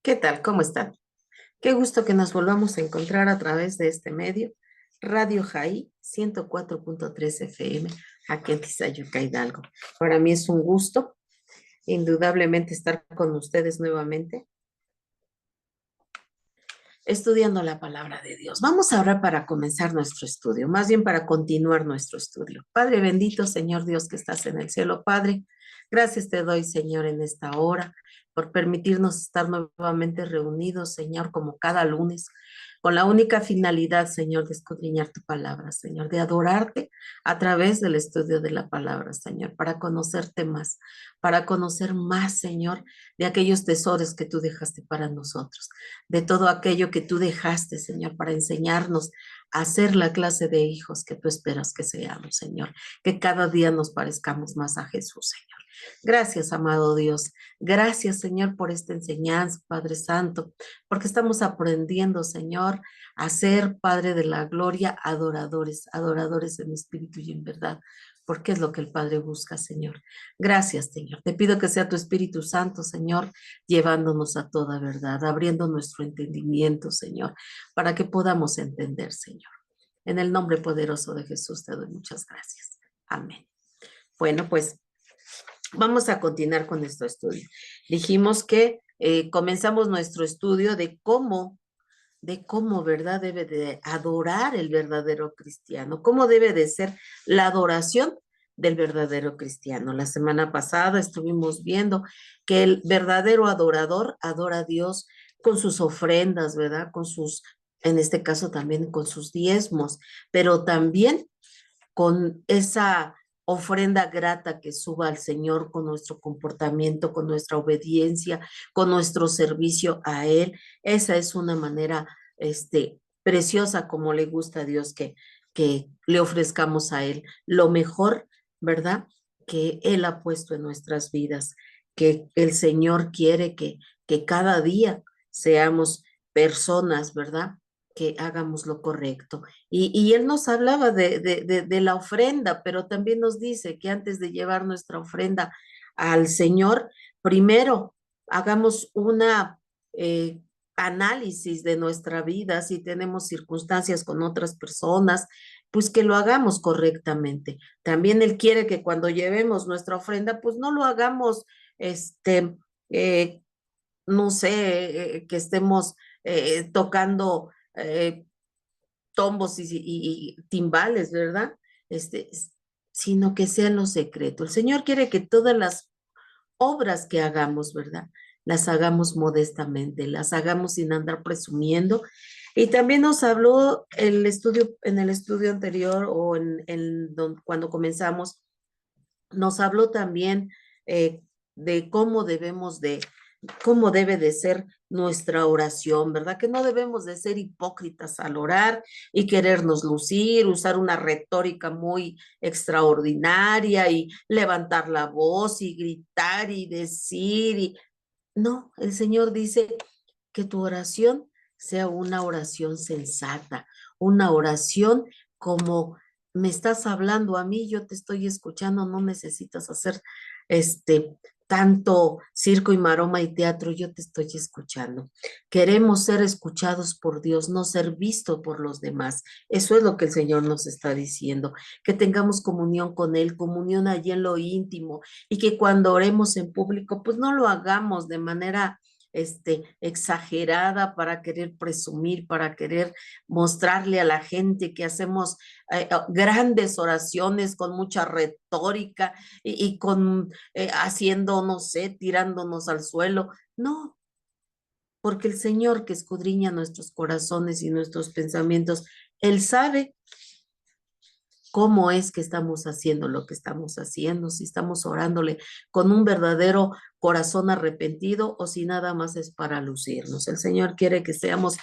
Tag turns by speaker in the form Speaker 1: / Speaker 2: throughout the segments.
Speaker 1: ¿Qué tal? ¿Cómo están? Qué gusto que nos volvamos a encontrar a través de este medio, Radio Jai 104.3 FM, aquí en Tizayuca, Hidalgo. Para mí es un gusto, indudablemente, estar con ustedes nuevamente, estudiando la palabra de Dios. Vamos ahora para comenzar nuestro estudio, más bien para continuar nuestro estudio. Padre bendito, Señor Dios que estás en el cielo, Padre, gracias te doy, Señor, en esta hora, por permitirnos estar nuevamente reunidos, Señor, como cada lunes, con la única finalidad, Señor, de escudriñar tu palabra, Señor, de adorarte a través del estudio de la palabra, Señor, para conocer más, Señor, de aquellos tesoros que tú dejaste para nosotros, de todo aquello que tú dejaste, Señor, para enseñarnos a ser la clase de hijos que tú esperas que seamos, Señor, que cada día nos parezcamos más a Jesús, Señor. Gracias, amado Dios. Gracias, Señor, por esta enseñanza, Padre Santo, porque estamos aprendiendo, Señor, a ser, Padre de la gloria, adoradores, adoradores en espíritu y en verdad, porque es lo que el Padre busca, Señor. Gracias, Señor. Te pido que sea tu Espíritu Santo, Señor, llevándonos a toda verdad, abriendo nuestro entendimiento, Señor, para que podamos entender, Señor. En el nombre poderoso de Jesús te doy muchas gracias. Amén. Bueno, pues vamos a continuar con nuestro estudio. Dijimos que comenzamos nuestro estudio de cómo, ¿verdad? Debe de adorar el verdadero cristiano, cómo debe de ser la adoración del verdadero cristiano. La semana pasada estuvimos viendo que el verdadero adorador adora a Dios con sus ofrendas, ¿verdad? En este caso también con sus diezmos, pero también con esa ofrenda grata que suba al Señor con nuestro comportamiento, con nuestra obediencia, con nuestro servicio a Él. Esa es una manera, preciosa como le gusta a Dios que le ofrezcamos a Él lo mejor, ¿verdad? Que Él ha puesto en nuestras vidas, que el Señor quiere que cada día seamos personas, ¿verdad? Que hagamos lo correcto. Y él nos hablaba de la ofrenda, pero también nos dice que antes de llevar nuestra ofrenda al Señor, primero hagamos una análisis de nuestra vida, si tenemos circunstancias con otras personas, pues que lo hagamos correctamente. También Él quiere que cuando llevemos nuestra ofrenda, pues no lo hagamos, eh, no sé, que estemos tocando tombos y timbales, ¿verdad? Sino que sea en lo secreto. El Señor quiere que todas las obras que hagamos, ¿verdad? Las hagamos modestamente, las hagamos sin andar presumiendo. Y también nos habló en el estudio anterior o cuando comenzamos, nos habló también eh, de cómo debe de ser nuestra oración, ¿verdad? Que no debemos de ser hipócritas al orar y querernos lucir, usar una retórica muy extraordinaria y levantar la voz y gritar y decir. No, el Señor dice que tu oración sea una oración sensata, una oración como me estás hablando a mí, yo te estoy escuchando, no necesitas hacer este tanto circo y maroma y teatro, yo te estoy escuchando. Queremos ser escuchados por Dios, no ser visto por los demás. Eso es lo que el Señor nos está diciendo, que tengamos comunión con Él, comunión allí en lo íntimo, y que cuando oremos en público, pues no lo hagamos de manera exagerada para querer presumir, para querer mostrarle a la gente que hacemos grandes oraciones con mucha retórica y con haciendo, no sé, tirándonos al suelo. No, porque el Señor que escudriña nuestros corazones y nuestros pensamientos, Él sabe cómo es que estamos haciendo lo que estamos haciendo, si estamos orándole con un verdadero corazón arrepentido o si nada más es para lucirnos. El Señor quiere que seamos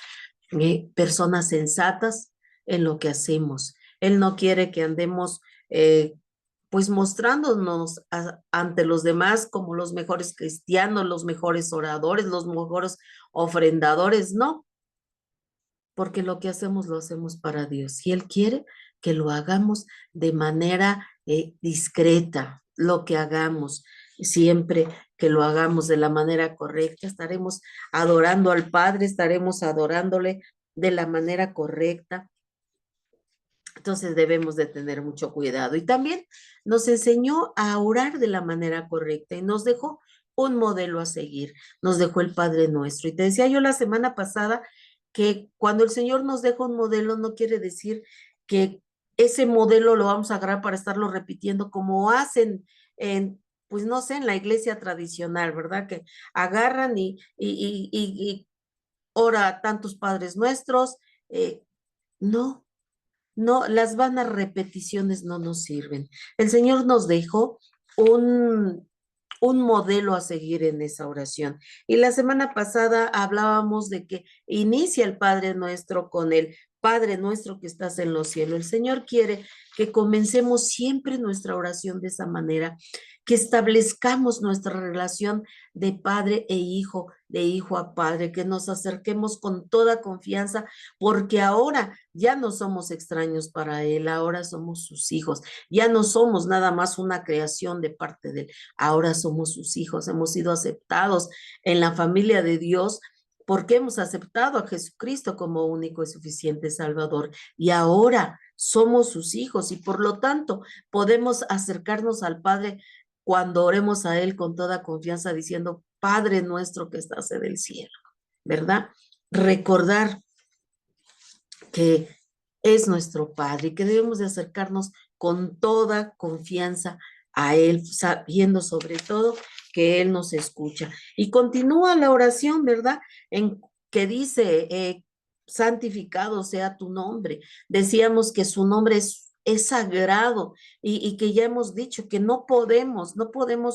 Speaker 1: personas sensatas en lo que hacemos. Él no quiere que andemos pues mostrándonos ante los demás como los mejores cristianos, los mejores oradores, los mejores ofrendadores, no, porque lo que hacemos lo hacemos para Dios y Él quiere que lo hagamos de manera discreta, lo que hagamos siempre que lo hagamos de la manera correcta, estaremos adorando al Padre, estaremos adorándole de la manera correcta. Entonces debemos de tener mucho cuidado. Y también nos enseñó a orar de la manera correcta y nos dejó un modelo a seguir. Nos dejó el Padre Nuestro. Y te decía yo la semana pasada que cuando el Señor nos deja un modelo no quiere decir que ese modelo lo vamos a agarrar para estarlo repitiendo como hacen en, pues no sé, en la iglesia tradicional, ¿verdad? Que agarran y ora tantos Padres Nuestros. No, no, las vanas repeticiones no nos sirven. El Señor nos dejó un, un modelo a seguir en esa oración. Y la semana pasada hablábamos de que inicia el Padre Nuestro con el Padre Nuestro que estás en los cielos. El Señor quiere que comencemos siempre nuestra oración de esa manera, que establezcamos nuestra relación de padre e hijo, de hijo a padre, que nos acerquemos con toda confianza, porque ahora ya no somos extraños para Él, ahora somos sus hijos, ya no somos nada más una creación de parte de Él, ahora somos sus hijos, hemos sido aceptados en la familia de Dios porque hemos aceptado a Jesucristo como único y suficiente Salvador y ahora somos sus hijos y por lo tanto podemos acercarnos al Padre cuando oremos a Él con toda confianza diciendo, Padre nuestro que estás en el cielo, ¿verdad? Recordar que es nuestro Padre y que debemos de acercarnos con toda confianza a Él, sabiendo sobre todo que Él nos escucha. Y continúa la oración, ¿verdad? En que dice, santificado sea tu nombre. Decíamos que su nombre es sagrado y que ya hemos dicho que no podemos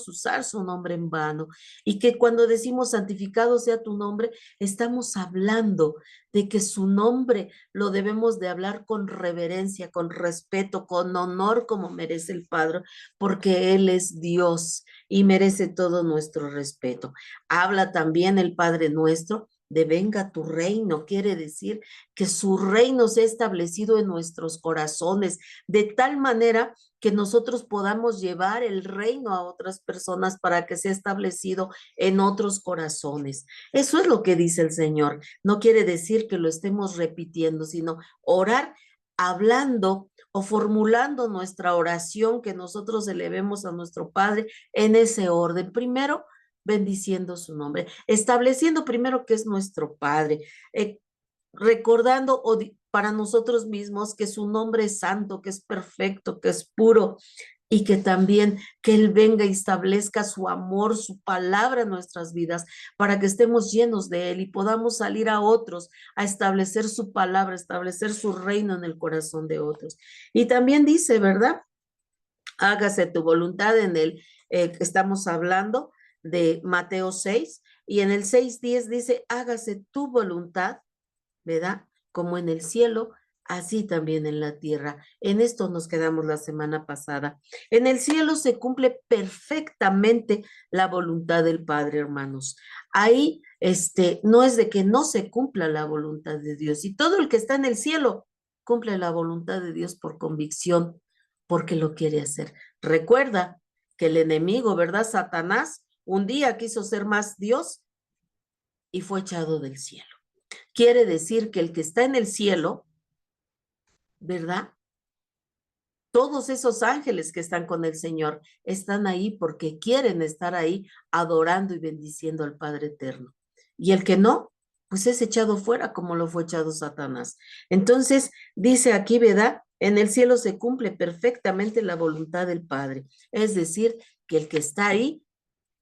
Speaker 1: usar su nombre en vano y que cuando decimos santificado sea tu nombre, estamos hablando de que su nombre lo debemos de hablar con reverencia, con respeto, con honor como merece el Padre, porque Él es Dios y merece todo nuestro respeto. Habla también el Padre nuestro de venga tu reino, quiere decir que su reino sea establecido en nuestros corazones, de tal manera que nosotros podamos llevar el reino a otras personas para que sea establecido en otros corazones. Eso es lo que dice el Señor. No quiere decir que lo estemos repitiendo, sino orar hablando o formulando nuestra oración que nosotros elevemos a nuestro Padre en ese orden. Primero, bendiciendo su nombre, estableciendo primero que es nuestro Padre, recordando para nosotros mismos que su nombre es santo, que es perfecto, que es puro, y que también que Él venga y establezca su amor, su palabra en nuestras vidas, para que estemos llenos de Él y podamos salir a otros a establecer su palabra, establecer su reino en el corazón de otros. Y también dice, ¿verdad? Hágase tu voluntad en el, estamos hablando de Mateo 6, y en el 6:10 dice, hágase tu voluntad, ¿verdad? Como en el cielo, así también en la tierra. En esto nos quedamos la semana pasada. En el cielo se cumple perfectamente la voluntad del Padre, hermanos. Ahí, no es de que no se cumpla la voluntad de Dios. Y todo el que está en el cielo cumple la voluntad de Dios por convicción, porque lo quiere hacer. Recuerda que el enemigo, ¿verdad? Satanás, un día quiso ser más Dios y fue echado del cielo. Quiere decir que el que está en el cielo, ¿verdad? Todos esos ángeles que están con el Señor están ahí porque quieren estar ahí adorando y bendiciendo al Padre Eterno. Y el que no, pues es echado fuera como lo fue echado Satanás. Entonces, dice aquí, ¿verdad? En el cielo se cumple perfectamente la voluntad del Padre. Es decir, que el que está ahí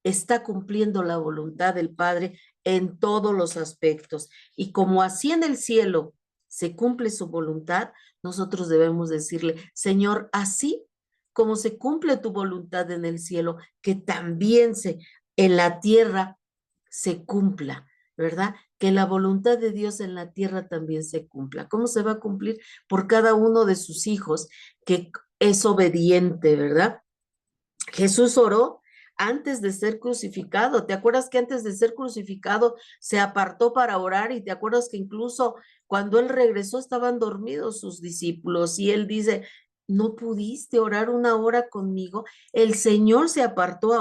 Speaker 1: está cumpliendo la voluntad del Padre en todos los aspectos. Y como así en el cielo se cumple su voluntad, nosotros debemos decirle, Señor, así como se cumple tu voluntad en el cielo, que también en la tierra se cumpla, ¿verdad? Que la voluntad de Dios en la tierra también se cumpla. ¿Cómo se va a cumplir? Por cada uno de sus hijos que es obediente, ¿verdad? Jesús oró antes de ser crucificado. ¿Te acuerdas que antes de ser crucificado se apartó para orar? Y te acuerdas que incluso cuando él regresó estaban dormidos sus discípulos y él dice, ¿no pudiste orar una hora conmigo? El Señor se apartó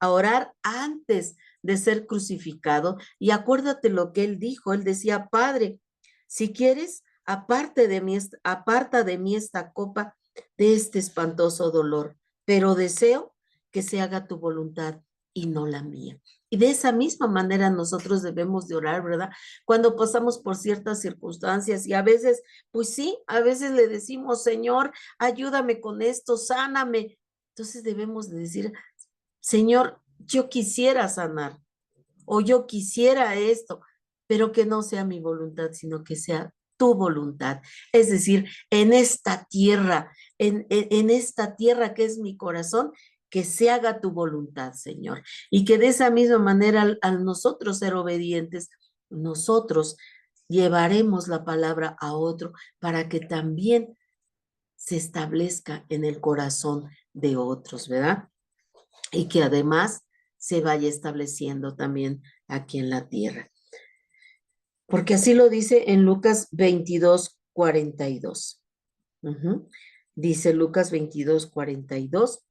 Speaker 1: a orar antes de ser crucificado. Y acuérdate lo que él dijo. Él decía, Padre, si quieres, aparta de mí esta copa de este espantoso dolor, pero deseo que se haga tu voluntad y no la mía. Y de esa misma manera nosotros debemos de orar, ¿verdad? Cuando pasamos por ciertas circunstancias y a veces, pues sí, a veces le decimos, Señor, ayúdame con esto, sáname. Entonces debemos de decir, Señor, yo quisiera sanar o yo quisiera esto, pero que no sea mi voluntad, sino que sea tu voluntad. Es decir, en esta tierra, en esta tierra que es mi corazón, que se haga tu voluntad, Señor. Y que de esa misma manera, al nosotros ser obedientes, nosotros llevaremos la palabra a otro para que también se establezca en el corazón de otros, ¿verdad? Y que además se vaya estableciendo también aquí en la tierra. Porque así lo dice en Lucas 22:42. Dice Lucas 22:42,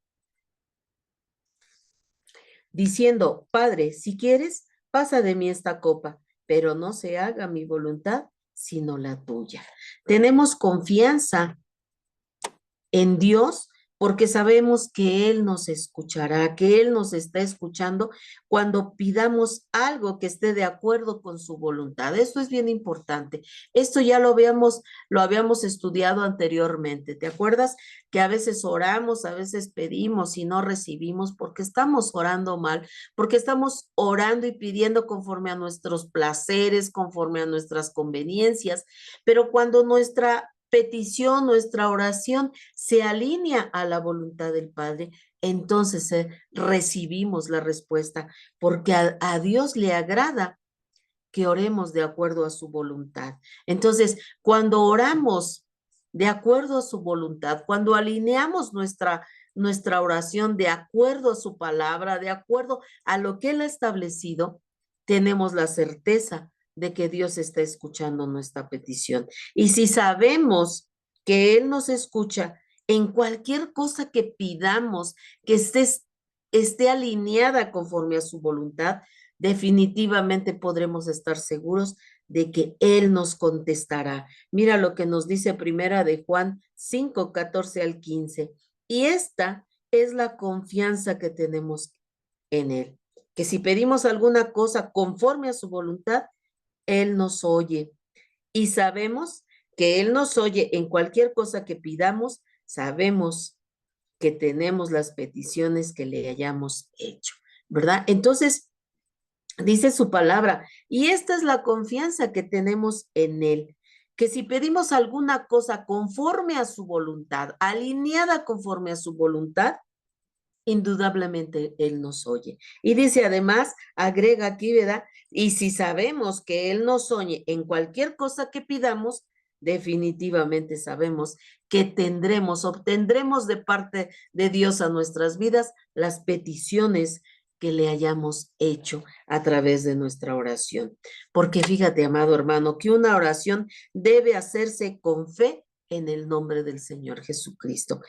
Speaker 1: diciendo, Padre, si quieres, pasa de mí esta copa, pero no se haga mi voluntad, sino la tuya. Tenemos confianza en Dios, porque sabemos que Él nos escuchará, que Él nos está escuchando cuando pidamos algo que esté de acuerdo con su voluntad. Esto es bien importante. Esto ya lo habíamos estudiado anteriormente. ¿Te acuerdas que a veces oramos, a veces pedimos y no recibimos porque estamos orando mal, porque estamos orando y pidiendo conforme a nuestros placeres, conforme a nuestras conveniencias? Pero cuando nuestra petición, nuestra oración se alinea a la voluntad del Padre, entonces recibimos la respuesta, porque a Dios le agrada que oremos de acuerdo a su voluntad. Entonces, cuando oramos de acuerdo a su voluntad, cuando alineamos nuestra oración de acuerdo a su palabra, de acuerdo a lo que Él ha establecido, tenemos la certeza de que Dios está escuchando nuestra petición. Y si sabemos que Él nos escucha en cualquier cosa que pidamos, que esté alineada conforme a su voluntad, definitivamente podremos estar seguros de que Él nos contestará. Mira lo que nos dice primera de Juan 5:14 al 15. Y esta es la confianza que tenemos en Él, que si pedimos alguna cosa conforme a su voluntad, Él nos oye. Y sabemos que Él nos oye en cualquier cosa que pidamos, sabemos que tenemos las peticiones que le hayamos hecho, ¿verdad? Entonces, dice su palabra, y esta es la confianza que tenemos en Él, que si pedimos alguna cosa conforme a su voluntad, alineada conforme a su voluntad, indudablemente Él nos oye. Y dice además, agrega aquí, ¿verdad? Y si sabemos que Él nos oye en cualquier cosa que pidamos, definitivamente sabemos que obtendremos de parte de Dios a nuestras vidas las peticiones que le hayamos hecho a través de nuestra oración. Porque fíjate, amado hermano, que una oración debe hacerse con fe en el nombre del Señor Jesucristo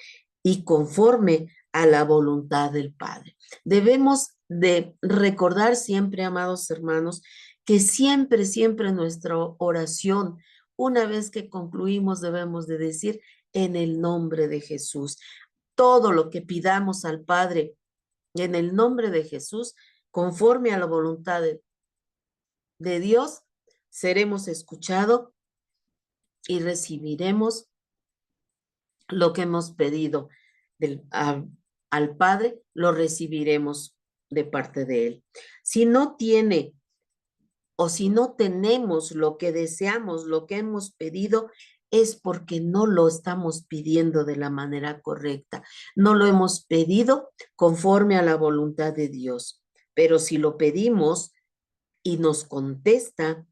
Speaker 1: y conforme a la voluntad del Padre. Debemos de recordar siempre, amados hermanos, que siempre, siempre nuestra oración, una vez que concluimos, debemos de decir en el nombre de Jesús. Todo lo que pidamos al Padre en el nombre de Jesús, conforme a la voluntad de Dios, seremos escuchados y recibiremos lo que hemos pedido al Padre, lo recibiremos de parte de Él. Si no tiene o si no tenemos lo que deseamos, lo que hemos pedido, es porque no lo estamos pidiendo de la manera correcta. No lo hemos pedido conforme a la voluntad de Dios. Pero si lo pedimos y nos contesta,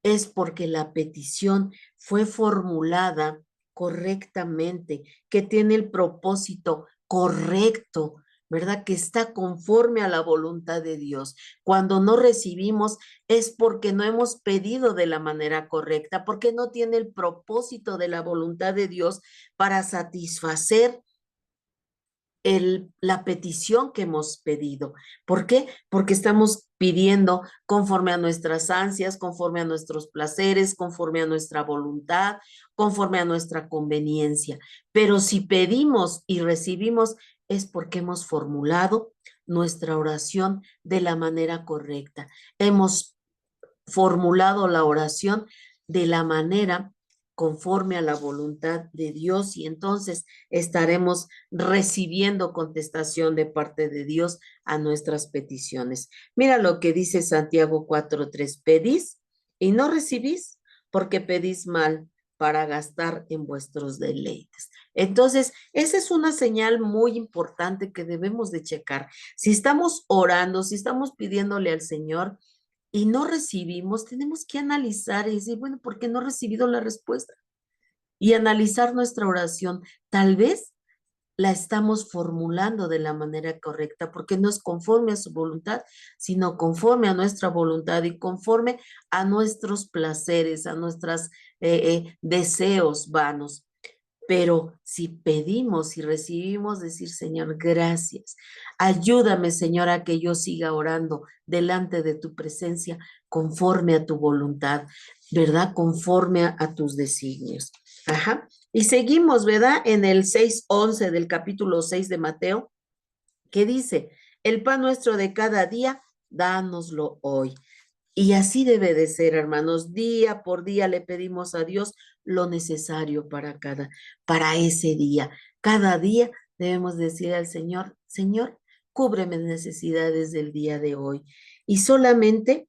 Speaker 1: es porque la petición fue formulada correctamente, que tiene el propósito correcto, ¿verdad? Que está conforme a la voluntad de Dios. Cuando no recibimos es porque no hemos pedido de la manera correcta, porque no tiene el propósito de la voluntad de Dios para satisfacer la petición que hemos pedido. ¿Por qué? Porque estamos pidiendo conforme a nuestras ansias, conforme a nuestros placeres, conforme a nuestra voluntad, conforme a nuestra conveniencia. Pero si pedimos y recibimos, es porque hemos formulado nuestra oración de la manera correcta. Hemos formulado la oración de la manera conforme a la voluntad de Dios y entonces estaremos recibiendo contestación de parte de Dios a nuestras peticiones. Mira lo que dice Santiago 4:3, pedís y no recibís porque pedís mal para gastar en vuestros deleites. Entonces, esa es una señal muy importante que debemos de checar. Si estamos orando, si estamos pidiéndole al Señor, y no recibimos, tenemos que analizar y decir, bueno, ¿por qué no he recibido la respuesta? Y analizar nuestra oración. Tal vez la estamos formulando de la manera correcta, porque no es conforme a su voluntad, sino conforme a nuestra voluntad y conforme a nuestros placeres, a nuestros deseos vanos. Pero si pedimos y recibimos, decir, Señor, gracias. Ayúdame, Señor, a que yo siga orando delante de tu presencia conforme a tu voluntad, ¿verdad? Conforme a tus designios. Ajá. Y seguimos, ¿verdad? En el 6:11 del capítulo 6 de Mateo, que dice, el pan nuestro de cada día, dánoslo hoy. Y así debe de ser, hermanos. Día por día le pedimos a Dios lo necesario para ese día. Cada día debemos decir al Señor, Señor, cúbreme necesidades del día de hoy. Y solamente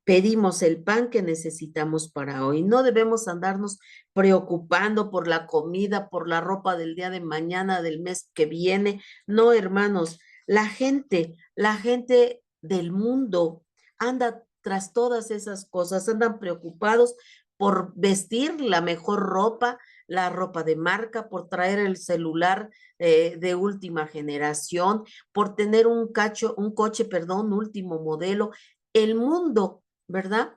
Speaker 1: pedimos el pan que necesitamos para hoy. No debemos andarnos preocupando por la comida, por la ropa del día de mañana, del mes que viene. No, hermanos, la gente del mundo anda tras todas esas cosas, andan preocupados por vestir la mejor ropa, la ropa de marca, por traer el celular de última generación, por tener un coche, perdón, último modelo. El mundo, ¿verdad?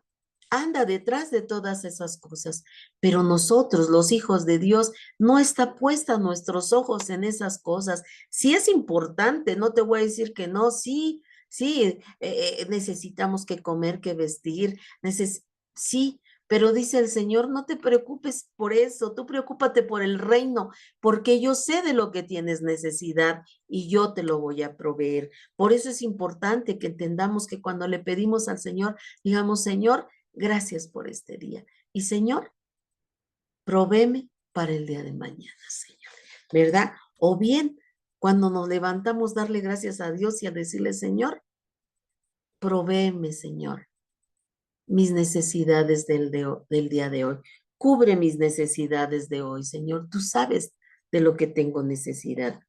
Speaker 1: Anda detrás de todas esas cosas, pero nosotros, los hijos de Dios, no está puesta nuestros ojos en esas cosas. Sí es importante, no te voy a decir que no, sí, sí, necesitamos que comer, que vestir, sí, pero dice el Señor, no te preocupes por eso, tú preocúpate por el reino, porque yo sé de lo que tienes necesidad y yo te lo voy a proveer. Por eso es importante que entendamos que cuando le pedimos al Señor, digamos, Señor, gracias por este día. Y Señor, provéeme para el día de mañana, Señor. ¿Verdad? O bien, cuando nos levantamos, darle gracias a Dios y a decirle, Señor, provéeme, Señor, mis necesidades del día de hoy. Cubre mis necesidades de hoy, Señor. Tú sabes de lo que tengo necesidad.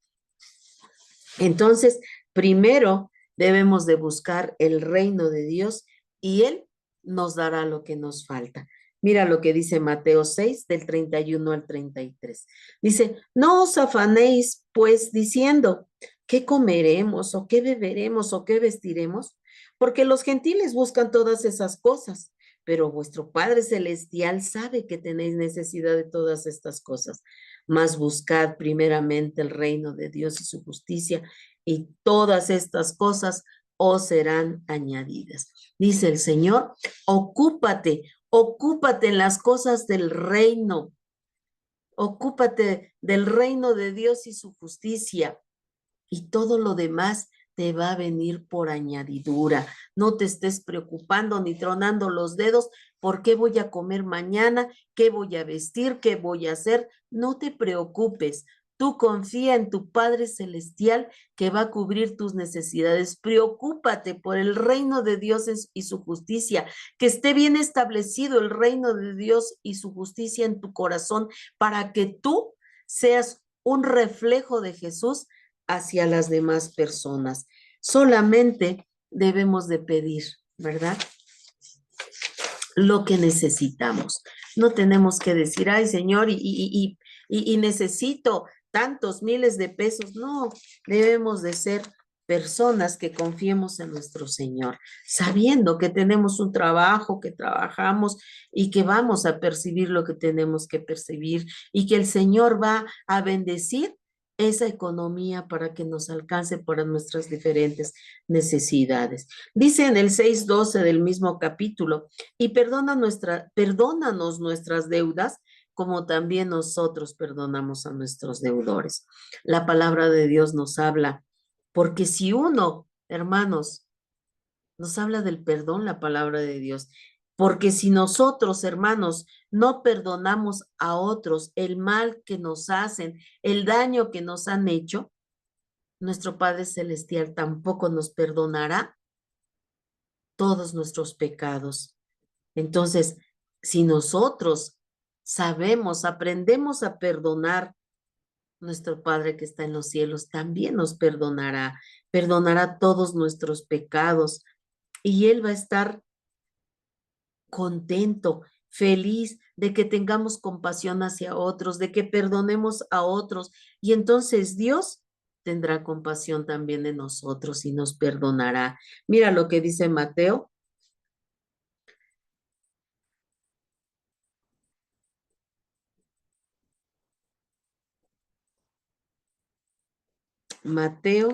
Speaker 1: Entonces, primero debemos de buscar el reino de Dios y Él nos dará lo que nos falta. Mira lo que dice Mateo 6, del 31 al 33. Dice, no os afanéis, pues, diciendo, ¿qué comeremos o qué beberemos o qué vestiremos? Porque los gentiles buscan todas esas cosas, pero vuestro Padre Celestial sabe que tenéis necesidad de todas estas cosas. Mas buscad primeramente el reino de Dios y su justicia, y todas estas cosas os serán añadidas. Dice el Señor, ocúpate en las cosas del reino, ocúpate del reino de Dios y su justicia, y todo lo demás te va a venir por añadidura. No te estés preocupando ni tronando los dedos por qué voy a comer mañana, qué voy a vestir, qué voy a hacer. No te preocupes. Tú confía en tu Padre Celestial que va a cubrir tus necesidades. Preocúpate por el reino de Dios y su justicia, que esté bien establecido el reino de Dios y su justicia en tu corazón para que tú seas un reflejo de Jesús hacia las demás personas. Solamente debemos de pedir, ¿verdad? Lo que necesitamos. No tenemos que decir, ay, Señor, y necesito tantos miles de pesos. No, debemos de ser personas que confiemos en nuestro Señor, sabiendo que tenemos un trabajo, que trabajamos y que vamos a percibir lo que tenemos que percibir y que el Señor va a bendecir esa economía para que nos alcance para nuestras diferentes necesidades. Dice en el 6:12 del mismo capítulo, y perdónanos nuestras deudas, como también nosotros perdonamos a nuestros deudores. La palabra de Dios nos habla, porque si uno, hermanos, nos habla del perdón, la palabra de Dios. Porque si nosotros, hermanos, no perdonamos a otros el mal que nos hacen, el daño que nos han hecho, nuestro Padre Celestial tampoco nos perdonará todos nuestros pecados. Entonces, si nosotros sabemos, aprendemos a perdonar, nuestro Padre que está en los cielos también nos perdonará todos nuestros pecados y Él va a estar contento, feliz de que tengamos compasión hacia otros, de que perdonemos a otros. Y entonces Dios tendrá compasión también de nosotros y nos perdonará. Mira lo que dice Mateo. Mateo,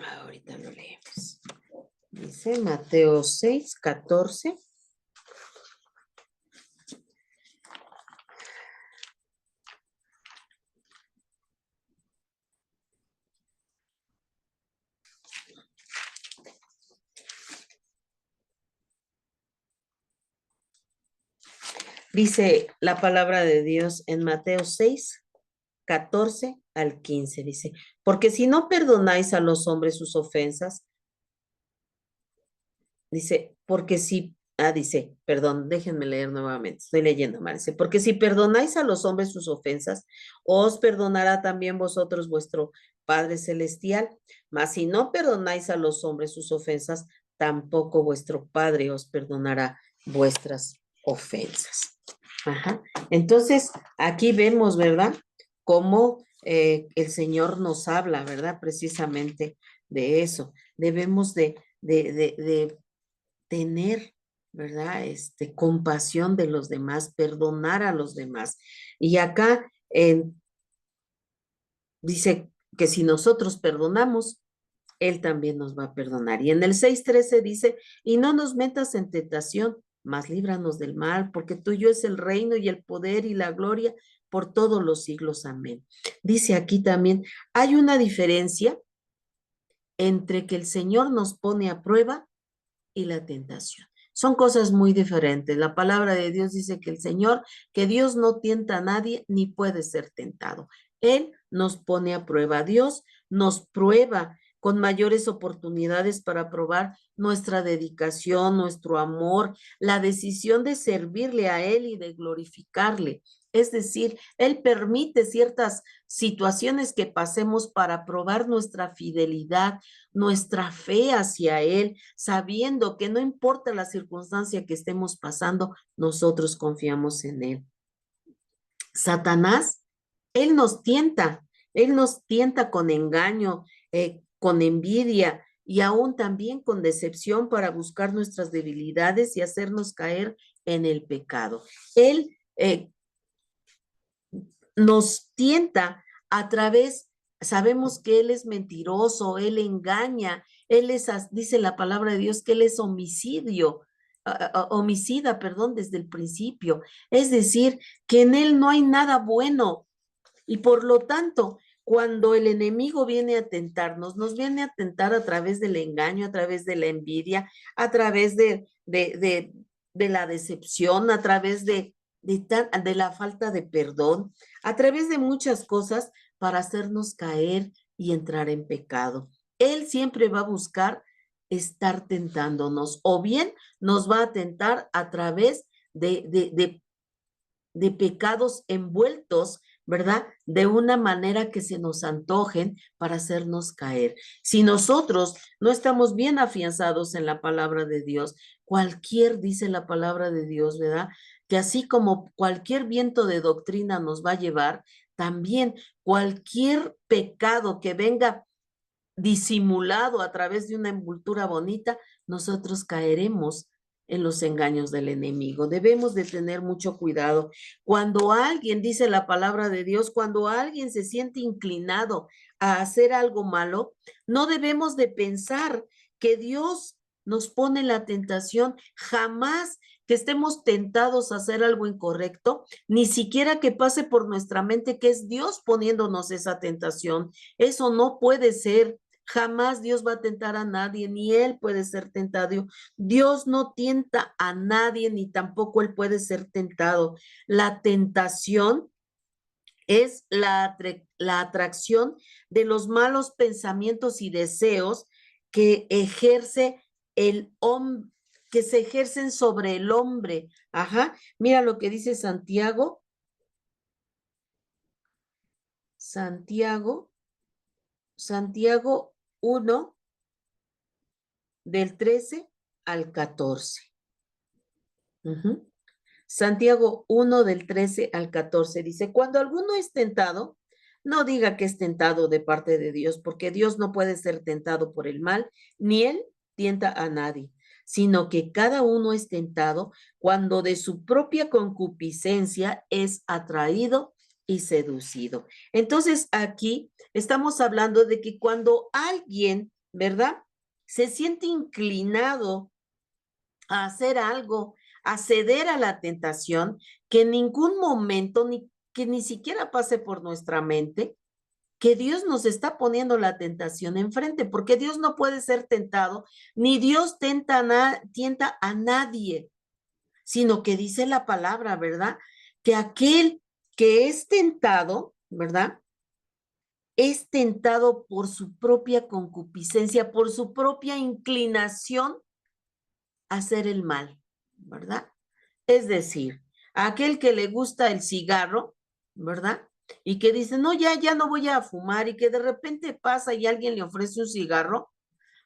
Speaker 1: ahorita lo leemos. Dice Mateo 6:14. Dice la palabra de Dios en Mateo 6:14 al 15. Dice, porque si no perdonáis a los hombres sus ofensas, dice, perdón, déjenme leer nuevamente, estoy leyendo mal. Dice, porque si perdonáis a los hombres sus ofensas, os perdonará también vosotros vuestro Padre Celestial. Mas si no perdonáis a los hombres sus ofensas, tampoco vuestro Padre os perdonará vuestras ofensas. Ajá. Entonces, aquí vemos, ¿verdad? Cómo el Señor nos habla, ¿verdad? Precisamente de eso. Debemos de tener, ¿verdad? Compasión de los demás, perdonar a los demás. Y acá dice que si nosotros perdonamos, Él también nos va a perdonar. Y en el 6:13 dice, y no nos metas en tentación, mas líbranos del mal, porque tuyo es el reino y el poder y la gloria por todos los siglos. Amén. Dice aquí también, hay una diferencia entre que el Señor nos pone a prueba y la tentación. Son cosas muy diferentes. La palabra de Dios dice que que Dios no tienta a nadie ni puede ser tentado. Él nos pone a prueba. Dios nos prueba con mayores oportunidades para probar nuestra dedicación, nuestro amor, la decisión de servirle a Él y de glorificarle. Es decir, Él permite ciertas situaciones que pasemos para probar nuestra fidelidad, nuestra fe hacia Él, sabiendo que no importa la circunstancia que estemos pasando, nosotros confiamos en Él. Satanás, Él nos tienta con engaño, con envidia y aún también con decepción para buscar nuestras debilidades y hacernos caer en el pecado. Él nos tienta a través, sabemos que Él es mentiroso, Él engaña, Él es, dice la palabra de Dios, que Él es homicida, perdón, desde el principio. Es decir, que en Él no hay nada bueno y por lo tanto, cuando el enemigo viene a tentarnos, nos viene a tentar a través del engaño, a través de la envidia, a través de la decepción, a través de la falta de perdón, a través de muchas cosas para hacernos caer y entrar en pecado. Él siempre va a buscar estar tentándonos o bien nos va a tentar a través de pecados envueltos, ¿verdad? De una manera que se nos antojen para hacernos caer. Si nosotros no estamos bien afianzados en la palabra de Dios, dice la palabra de Dios, ¿verdad? Que así como cualquier viento de doctrina nos va a llevar, también cualquier pecado que venga disimulado a través de una envoltura bonita, nosotros caeremos en los engaños del enemigo. Debemos de tener mucho cuidado. Cuando alguien dice la palabra de Dios, cuando alguien se siente inclinado a hacer algo malo, no debemos de pensar que Dios nos pone la tentación, jamás que estemos tentados a hacer algo incorrecto, ni siquiera que pase por nuestra mente que es Dios poniéndonos esa tentación. Eso no puede ser. Jamás Dios va a tentar a nadie, ni Él puede ser tentado. Dios no tienta a nadie, ni tampoco Él puede ser tentado. La tentación es la atracción de los malos pensamientos y deseos que ejerce el hombre, que se ejercen sobre el hombre. Ajá, mira lo que dice Santiago. Santiago 1, del 13 al 14. Santiago 1 del 13 al 14 dice, cuando alguno es tentado, no diga que es tentado de parte de Dios, porque Dios no puede ser tentado por el mal, ni Él tienta a nadie, sino que cada uno es tentado cuando de su propia concupiscencia es atraído y seducido. Entonces aquí estamos hablando de que cuando alguien, ¿verdad? Se siente inclinado a hacer algo, a ceder a la tentación, que en ningún momento, que ni siquiera pase por nuestra mente, que Dios nos está poniendo la tentación enfrente, porque Dios no puede ser tentado, ni Dios tienta a nadie, sino que dice la palabra, ¿verdad? Que aquel que es tentado, ¿verdad? Es tentado por su propia concupiscencia, por su propia inclinación a hacer el mal, ¿verdad? Es decir, a aquel que le gusta el cigarro, ¿verdad? Y que dice, no, ya no voy a fumar, y que de repente pasa y alguien le ofrece un cigarro,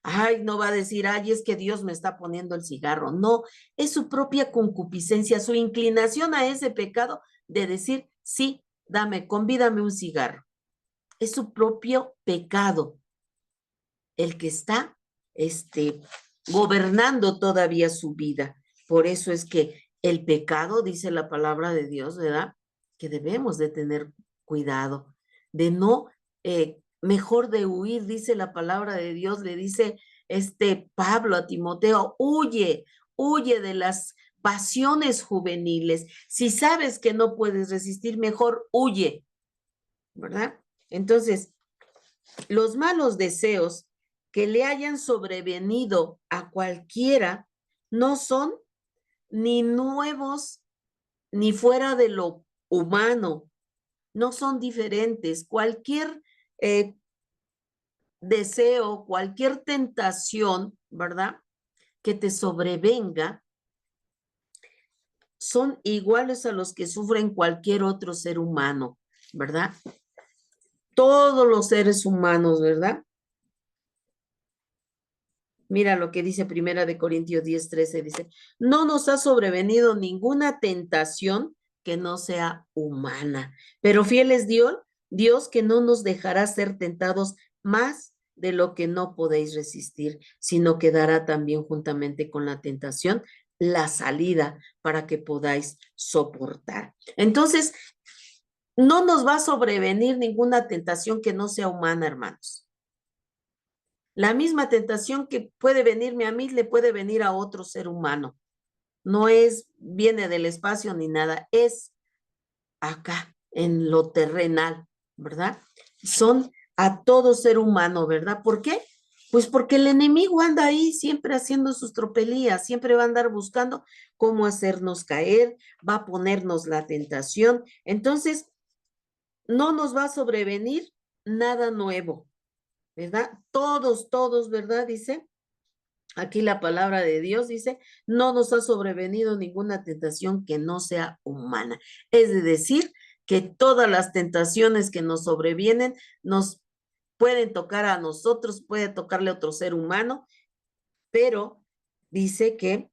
Speaker 1: ay, no va a decir, ay, es que Dios me está poniendo el cigarro. No, es su propia concupiscencia, su inclinación a ese pecado de decir, sí, convídame un cigarro. Es su propio pecado el que está, gobernando todavía su vida. Por eso es que el pecado, dice la palabra de Dios, ¿verdad? Que debemos de tener cuidado, de no, mejor de huir, dice la palabra de Dios, le dice Pablo a Timoteo, huye de las pasiones juveniles. Si sabes que no puedes resistir, mejor huye, ¿verdad? Entonces, los malos deseos que le hayan sobrevenido a cualquiera no son ni nuevos ni fuera de lo humano, no son diferentes. Cualquier deseo, cualquier tentación, ¿verdad? Que te sobrevenga, son iguales a los que sufren cualquier otro ser humano, ¿verdad? Todos los seres humanos, ¿verdad? Mira lo que dice Primera de Corintios 10:13, dice, no nos ha sobrevenido ninguna tentación que no sea humana, pero fiel es Dios que no nos dejará ser tentados más de lo que no podéis resistir, sino que dará también juntamente con la tentación la salida para que podáis soportar. Entonces, no nos va a sobrevenir ninguna tentación que no sea humana, hermanos. La misma tentación que puede venirme a mí le puede venir a otro ser humano. No viene del espacio ni nada, es acá, en lo terrenal, ¿verdad? Son a todo ser humano, ¿verdad? ¿Por qué? Pues porque el enemigo anda ahí siempre haciendo sus tropelías, siempre va a andar buscando cómo hacernos caer, va a ponernos la tentación. Entonces, no nos va a sobrevenir nada nuevo, ¿verdad? Todos, ¿verdad? Dice, aquí la palabra de Dios dice, no nos ha sobrevenido ninguna tentación que no sea humana. Es decir, que todas las tentaciones que nos sobrevienen nos pueden tocar a nosotros, puede tocarle a otro ser humano, pero dice que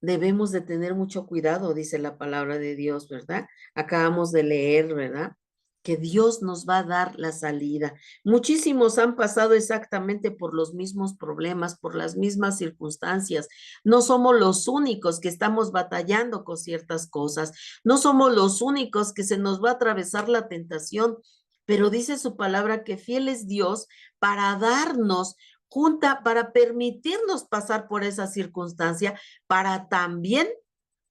Speaker 1: debemos de tener mucho cuidado, dice la palabra de Dios, ¿verdad? Acabamos de leer, ¿verdad? que Dios nos va a dar la salida. Muchísimos han pasado exactamente por los mismos problemas, por las mismas circunstancias. No somos los únicos que estamos batallando con ciertas cosas. No somos los únicos que se nos va a atravesar la tentación, pero dice su palabra que fiel es Dios para darnos para permitirnos pasar por esa circunstancia, para también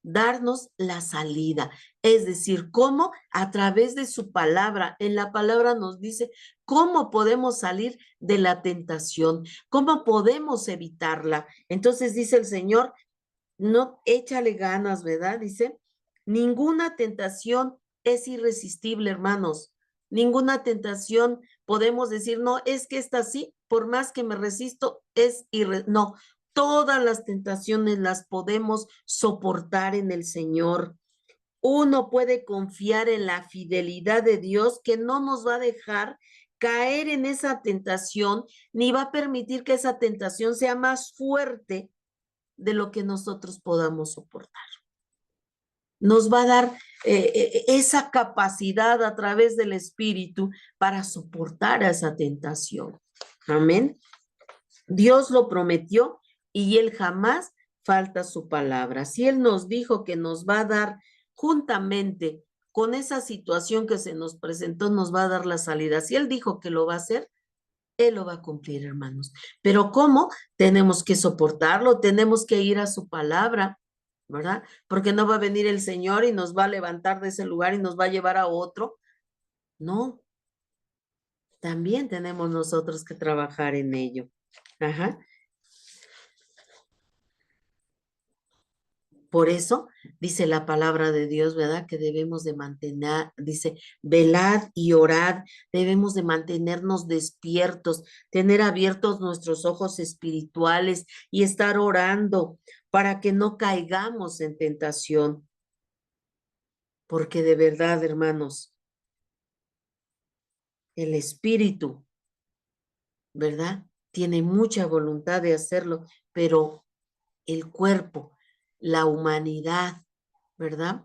Speaker 1: darnos la salida. Es decir, cómo a través de su palabra, en la palabra nos dice cómo podemos salir de la tentación, cómo podemos evitarla. Entonces dice el Señor, no, échale ganas, ¿verdad? Dice, ninguna tentación es irresistible, hermanos. Ninguna tentación podemos decir, no, es que esta sí, por más que me resisto, no, todas las tentaciones las podemos soportar en el Señor. Uno puede confiar en la fidelidad de Dios que no nos va a dejar caer en esa tentación, ni va a permitir que esa tentación sea más fuerte de lo que nosotros podamos soportar. Nos va a dar esa capacidad a través del Espíritu para soportar esa tentación. Amén. Dios lo prometió y Él jamás falta su palabra. Si Él nos dijo que nos va a dar juntamente con esa situación que se nos presentó, nos va a dar la salida. Si Él dijo que lo va a hacer, Él lo va a cumplir, hermanos. Pero ¿cómo? Tenemos que soportarlo, tenemos que ir a su palabra, ¿verdad? Porque no va a venir el Señor y nos va a levantar de ese lugar y nos va a llevar a otro. No, también tenemos nosotros que trabajar en ello. Ajá. Por eso dice la palabra de Dios, ¿verdad? Que debemos de mantener, dice, velad y orad, debemos de mantenernos despiertos, tener abiertos nuestros ojos espirituales y estar orando para que no caigamos en tentación. Porque de verdad, hermanos, el espíritu, ¿verdad? Tiene mucha voluntad de hacerlo, pero el cuerpo, la humanidad, ¿verdad?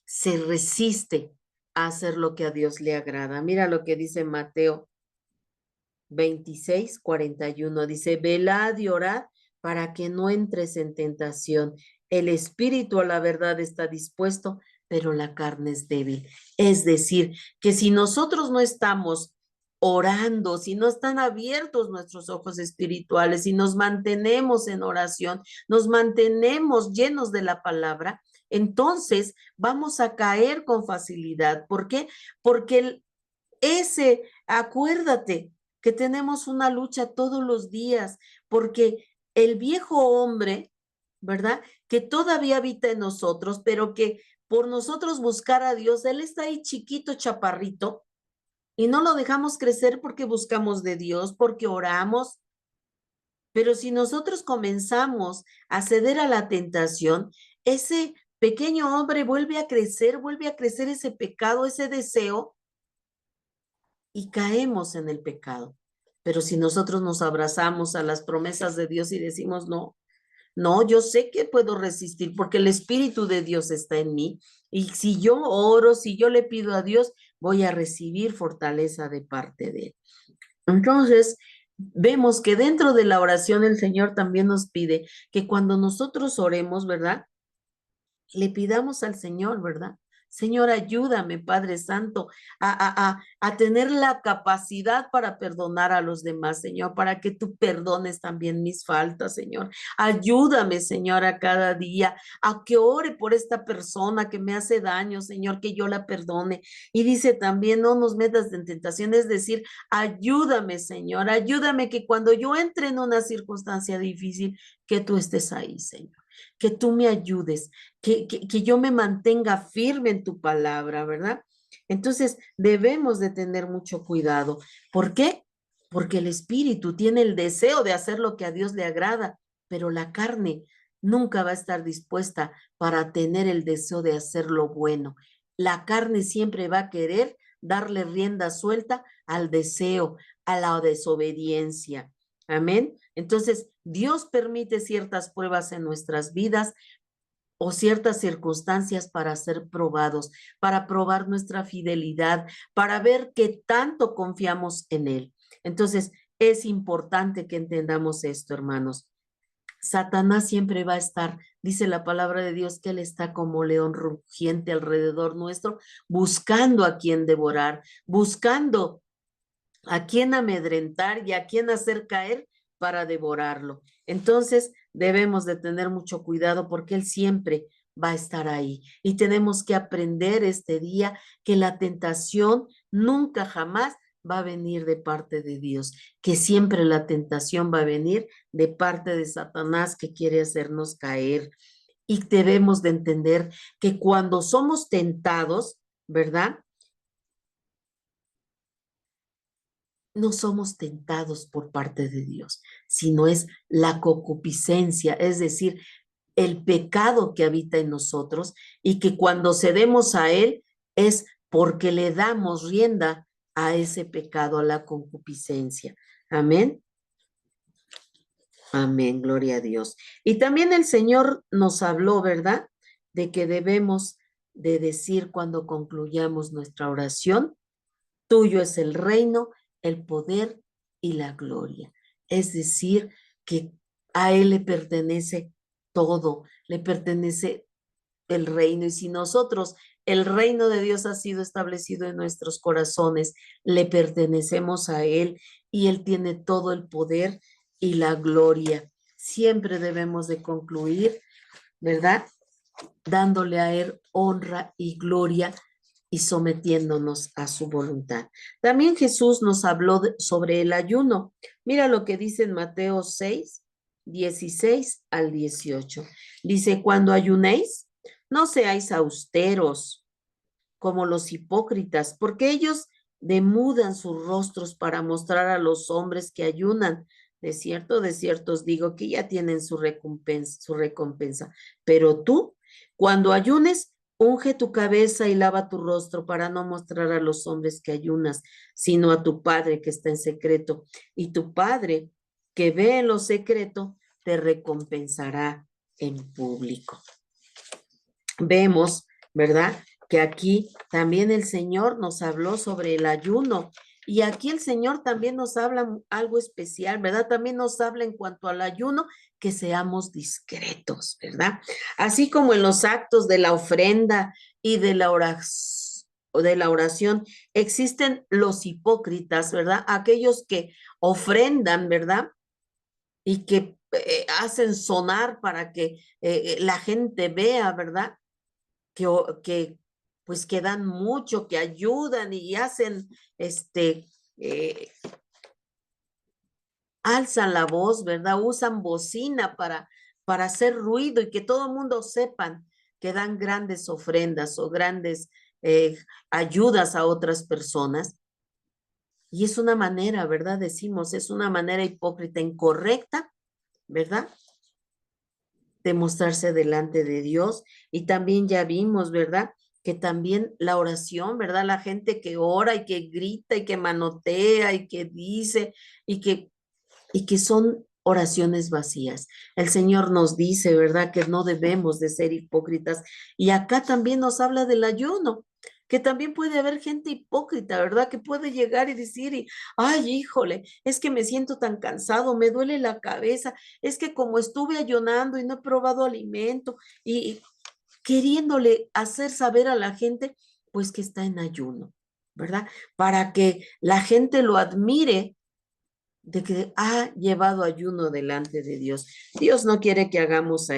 Speaker 1: Se resiste a hacer lo que a Dios le agrada. Mira lo que dice Mateo 26:41. Dice, velad y orad para que no entres en tentación. El espíritu a la verdad está dispuesto, pero la carne es débil. Es decir, que si nosotros no estamos orando, si no están abiertos nuestros ojos espirituales, si nos mantenemos en oración, nos mantenemos llenos de la palabra, entonces vamos a caer con facilidad. ¿Por qué? Porque acuérdate que tenemos una lucha todos los días, porque el viejo hombre, ¿verdad? Que todavía habita en nosotros, pero que por nosotros buscar a Dios, él está ahí chiquito, chaparrito, y no lo dejamos crecer porque buscamos de Dios, porque oramos. Pero si nosotros comenzamos a ceder a la tentación, ese pequeño hombre vuelve a crecer ese pecado, ese deseo, y caemos en el pecado. Pero si nosotros nos abrazamos a las promesas de Dios y decimos, no, no, yo sé que puedo resistir porque el Espíritu de Dios está en mí. Y si yo oro, si yo le pido a Dios, voy a recibir fortaleza de parte de Él. Entonces, vemos que dentro de la oración el Señor también nos pide que cuando nosotros oremos, ¿verdad? Le pidamos al Señor, ¿verdad? Señor, ayúdame, Padre Santo, a tener la capacidad para perdonar a los demás, Señor, para que tú perdones también mis faltas, Señor. Ayúdame, Señor, a cada día, a que ore por esta persona que me hace daño, Señor, que yo la perdone. Y dice también, no nos metas en tentación, es decir, ayúdame, Señor, ayúdame que cuando yo entre en una circunstancia difícil, que tú estés ahí, Señor, que tú me ayudes, que yo me mantenga firme en tu palabra, ¿verdad? Entonces, debemos de tener mucho cuidado. ¿Por qué? Porque el espíritu tiene el deseo de hacer lo que a Dios le agrada, pero la carne nunca va a estar dispuesta para tener el deseo de hacer lo bueno. La carne siempre va a querer darle rienda suelta al deseo, a la desobediencia. Amén. Entonces, Dios permite ciertas pruebas en nuestras vidas o ciertas circunstancias para ser probados, para probar nuestra fidelidad, para ver qué tanto confiamos en Él. Entonces, es importante que entendamos esto, hermanos. Satanás siempre va a estar, dice la palabra de Dios, que él está como león rugiente alrededor nuestro, buscando a quien devorar, buscando a quien amedrentar y a quien hacer caer para devorarlo. Entonces, debemos de tener mucho cuidado porque él siempre va a estar ahí. Y tenemos que aprender este día que la tentación nunca jamás va a venir de parte de Dios, que siempre la tentación va a venir de parte de Satanás que quiere hacernos caer. Y debemos de entender que cuando somos tentados, ¿verdad? No somos tentados por parte de Dios, sino es la concupiscencia, es decir, el pecado que habita en nosotros y que cuando cedemos a él es porque le damos rienda a ese pecado, a la concupiscencia. Amén. Amén, gloria a Dios. Y también el Señor nos habló, ¿verdad? De que debemos de decir cuando concluyamos nuestra oración, tuyo es el reino, el poder y la gloria. Es decir, que a Él le pertenece todo, le pertenece el reino. Y si nosotros, el reino de Dios ha sido establecido en nuestros corazones, le pertenecemos a Él y Él tiene todo el poder y la gloria. Siempre debemos de concluir, ¿verdad? Dándole a Él honra y gloria y sometiéndonos a su voluntad. También Jesús nos habló sobre el ayuno. Mira lo que dice en Mateo 6, 16 al 18. Dice, cuando ayunéis, no seáis austeros como los hipócritas, porque ellos demudan sus rostros para mostrar a los hombres que ayunan. De cierto os digo que ya tienen su recompensa. Pero tú, cuando ayunes, unge tu cabeza y lava tu rostro para no mostrar a los hombres que ayunas, sino a tu Padre que está en secreto. Y tu Padre que ve en lo secreto, te recompensará en público. Vemos, ¿verdad? Que aquí también el Señor nos habló sobre el ayuno y aquí el Señor también nos habla algo especial, ¿verdad? También nos habla en cuanto al ayuno que seamos discretos, ¿verdad? Así como en los actos de la ofrenda y de la oración existen los hipócritas, ¿verdad? Aquellos que ofrendan, ¿verdad? Y que hacen sonar para que la gente vea, ¿verdad? Que pues que dan mucho, que ayudan y hacen, eh, alzan la voz, ¿verdad? Usan bocina para hacer ruido y que todo el mundo sepan que dan grandes ofrendas o grandes ayudas a otras personas. Y es una manera, ¿verdad? Decimos, es una manera hipócrita, incorrecta, ¿verdad? De mostrarse delante de Dios. Y también ya vimos, ¿verdad? Que también la oración, ¿verdad? La gente que ora y que grita y que manotea y que dice y que son oraciones vacías. El Señor nos dice, ¿verdad? Que no debemos de ser hipócritas. Y acá también nos habla del ayuno, que también puede haber gente hipócrita, ¿verdad? Que puede llegar y decir, ay, híjole, es que me siento tan cansado, me duele la cabeza, es que como estuve ayunando y no he probado alimento y queriéndole hacer saber a la gente, pues que está en ayuno, ¿verdad? Para que la gente lo admire de que ha llevado ayuno delante de Dios. Dios no quiere que hagamos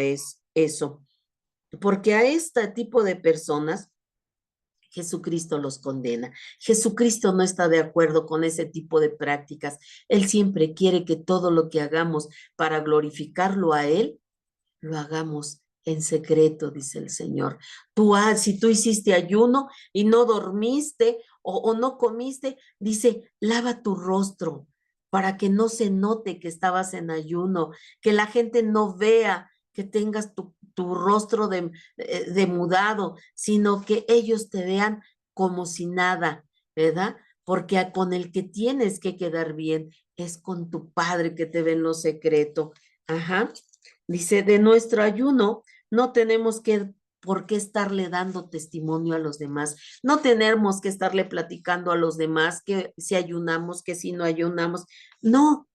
Speaker 1: eso, porque a este tipo de personas Jesucristo los condena. Jesucristo no está de acuerdo con ese tipo de prácticas. Él siempre quiere que todo lo que hagamos para glorificarlo a Él, lo hagamos en secreto, dice el Señor. Si tú hiciste ayuno y no dormiste o no comiste, dice, lava tu rostro para que no se note que estabas en ayuno, que la gente no vea que tengas tu rostro demudado, sino que ellos te vean como si nada, ¿verdad? Porque con el que tienes que quedar bien es con tu Padre que te ve en lo secreto. Ajá. Dice, de nuestro ayuno No tenemos por qué estarle dando testimonio a los demás. No tenemos que estarle platicando a los demás que si ayunamos, que si no ayunamos. No,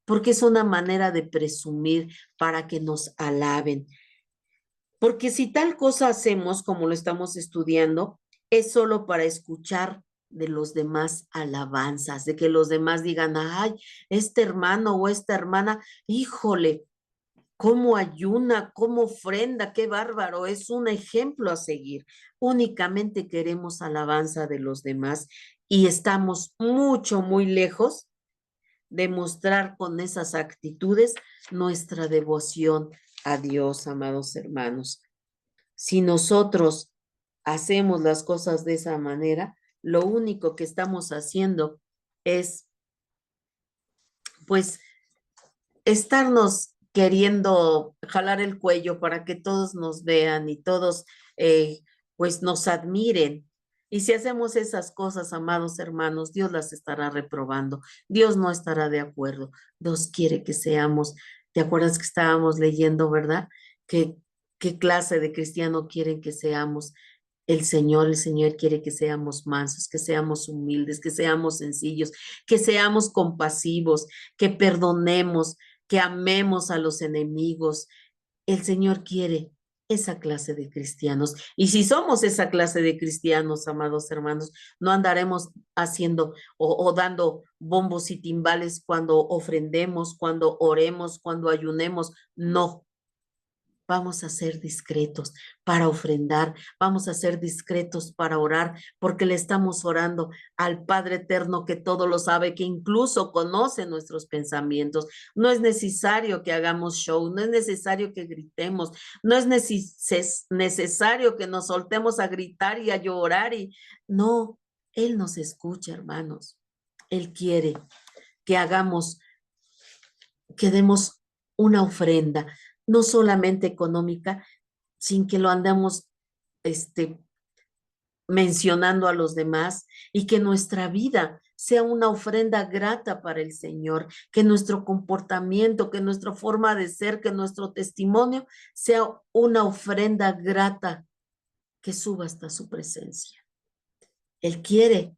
Speaker 1: porque es una manera de presumir para que nos alaben. Porque si tal cosa hacemos como lo estamos estudiando, es solo para escuchar de los demás alabanzas, de que los demás digan, ay, este hermano o esta hermana, híjole, cómo ayuna, cómo ofrenda, qué bárbaro, es un ejemplo a seguir. Únicamente queremos alabanza de los demás y estamos muy lejos de mostrar con esas actitudes nuestra devoción a Dios, amados hermanos. Si nosotros hacemos las cosas de esa manera, lo único que estamos haciendo es, pues, estarnos queriendo jalar el cuello para que todos nos vean y todos, pues, nos admiren. Y si hacemos esas cosas, amados hermanos, Dios las estará reprobando. Dios no estará de acuerdo. Dios quiere que seamos, ¿te acuerdas que estábamos leyendo, verdad? ¿Qué clase de cristiano quieren que seamos? El Señor quiere que seamos mansos, que seamos humildes, que seamos sencillos, que seamos compasivos, que perdonemos, que amemos a los enemigos. El Señor quiere esa clase de cristianos. Y si somos esa clase de cristianos, amados hermanos, no andaremos haciendo o dando bombos y timbales cuando ofrendemos, cuando oremos, cuando ayunemos. No, vamos a ser discretos para ofrendar, vamos a ser discretos para orar, porque le estamos orando al Padre Eterno que todo lo sabe, que incluso conoce nuestros pensamientos. No es necesario que hagamos show, no es necesario que gritemos, no es necesario que nos soltemos a gritar y a llorar. No, Él nos escucha, hermanos. Él quiere que hagamos, que demos una ofrenda, no solamente económica, sin que lo andemos mencionando a los demás, y que nuestra vida sea una ofrenda grata para el Señor, que nuestro comportamiento, que nuestra forma de ser, que nuestro testimonio sea una ofrenda grata que suba hasta su presencia. Él quiere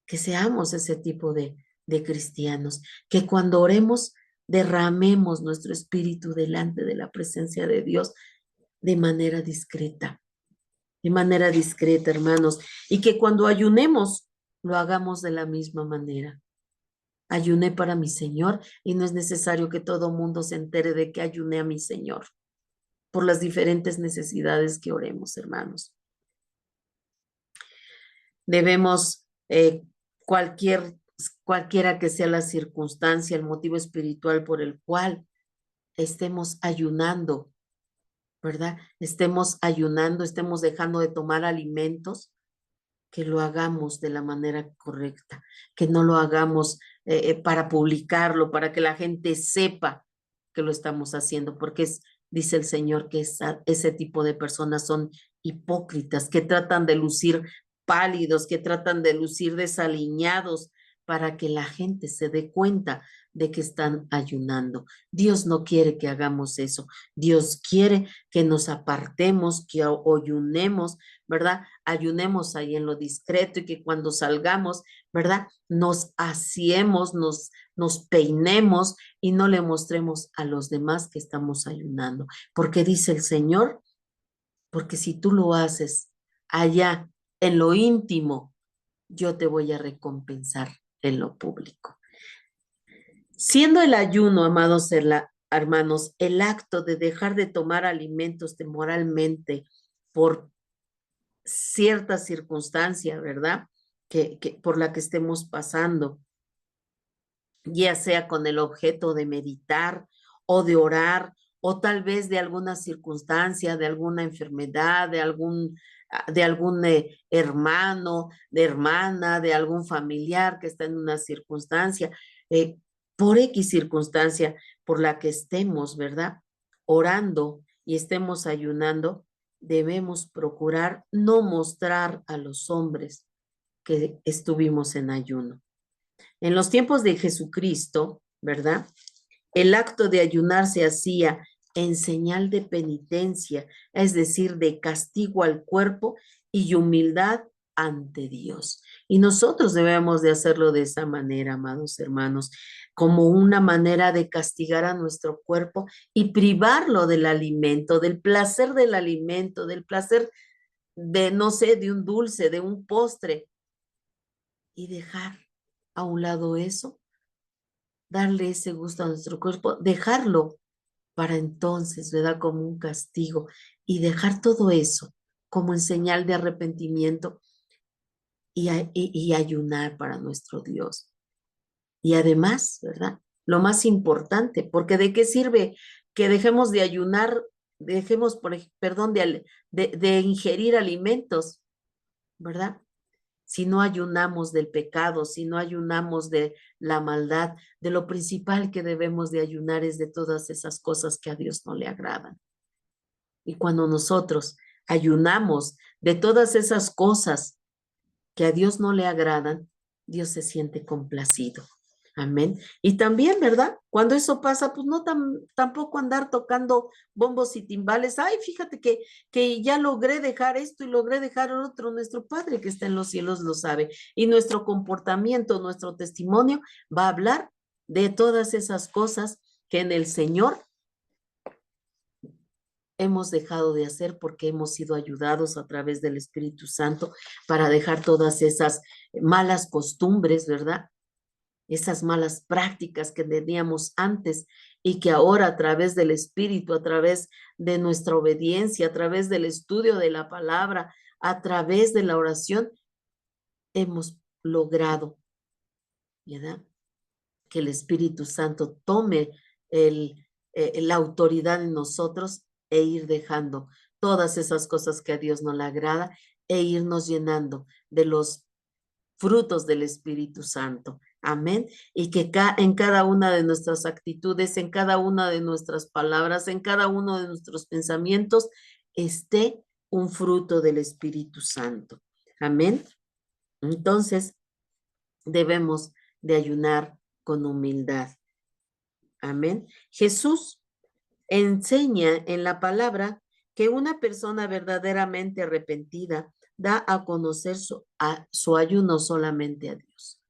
Speaker 1: que seamos ese tipo de cristianos, que cuando oremos derramemos nuestro espíritu delante de la presencia de Dios de manera discreta, hermanos, y que cuando ayunemos lo hagamos de la misma manera. Ayuné para mi Señor y no es necesario que todo mundo se entere de que ayuné a mi Señor por las diferentes necesidades que oremos, hermanos. Debemos, cualquiera que sea la circunstancia, el motivo espiritual por el cual estemos ayunando, ¿verdad? Estemos ayunando, estemos dejando de tomar alimentos, que lo hagamos de la manera correcta, que no lo hagamos para publicarlo, para que la gente sepa que lo estamos haciendo, porque dice el Señor que ese tipo de personas son hipócritas, que tratan de lucir pálidos, que tratan de lucir desaliñados para que la gente se dé cuenta de que están ayunando. Dios no quiere que hagamos eso. Dios quiere que nos apartemos, que ayunemos, ¿verdad? Ayunemos ahí en lo discreto y que cuando salgamos, ¿verdad? Nos asiemos, nos peinemos y no le mostremos a los demás que estamos ayunando. Porque dice el Señor, porque si tú lo haces allá en lo íntimo, yo te voy a recompensar en lo público. Siendo el ayuno, amados hermanos, el acto de dejar de tomar alimentos temporalmente por cierta circunstancia, ¿verdad? Que por la que estemos pasando, ya sea con el objeto de meditar o de orar, o tal vez de alguna circunstancia, de alguna enfermedad, de algún hermano, de hermana, de algún familiar que está en una circunstancia, eh, por X circunstancia por la que estemos, ¿verdad? Orando y estemos ayunando, debemos procurar no mostrar a los hombres que estuvimos en ayuno. En los tiempos de Jesucristo, ¿verdad? El acto de ayunar se hacía en señal de penitencia, es decir, de castigo al cuerpo y humildad ante Dios. Y nosotros debemos de hacerlo de esa manera, amados hermanos, como una manera de castigar a nuestro cuerpo y privarlo del alimento, del placer del alimento, del placer de, no sé, de un dulce, de un postre, y dejar a un lado eso, darle ese gusto a nuestro cuerpo, dejarlo para entonces, ¿verdad? Como un castigo y dejar todo eso como en señal de arrepentimiento y ayunar para nuestro Dios. Y además, ¿verdad? Lo más importante, porque ¿de qué sirve que dejemos de ayunar, dejemos, perdón, de ingerir alimentos, ¿verdad? Si no ayunamos del pecado, si no ayunamos de la maldad, de lo principal que debemos de ayunar es de todas esas cosas que a Dios no le agradan. Y cuando nosotros ayunamos de todas esas cosas que a Dios no le agradan, Dios se siente complacido. Amén. Y también, ¿verdad? Cuando eso pasa, pues no tampoco andar tocando bombos y timbales. Ay, fíjate que ya logré dejar esto y logré dejar el otro. Nuestro Padre que está en los cielos lo sabe. Y nuestro comportamiento, nuestro testimonio va a hablar de todas esas cosas que en el Señor hemos dejado de hacer porque hemos sido ayudados a través del Espíritu Santo para dejar todas esas malas costumbres, ¿verdad? Esas malas prácticas que teníamos antes y que ahora a través del Espíritu, a través de nuestra obediencia, a través del estudio de la palabra, a través de la oración, hemos logrado, ¿verdad? Que el Espíritu Santo tome la autoridad en nosotros e ir dejando todas esas cosas que a Dios no le agrada e irnos llenando de los frutos del Espíritu Santo. Amén. Y que en cada una de nuestras actitudes, en cada una de nuestras palabras, en cada uno de nuestros pensamientos, esté un fruto del Espíritu Santo. Amén. Entonces, debemos de ayunar con humildad. Amén. Jesús enseña en la palabra que una persona verdaderamente arrepentida da a conocer su ayuno solamente a Dios,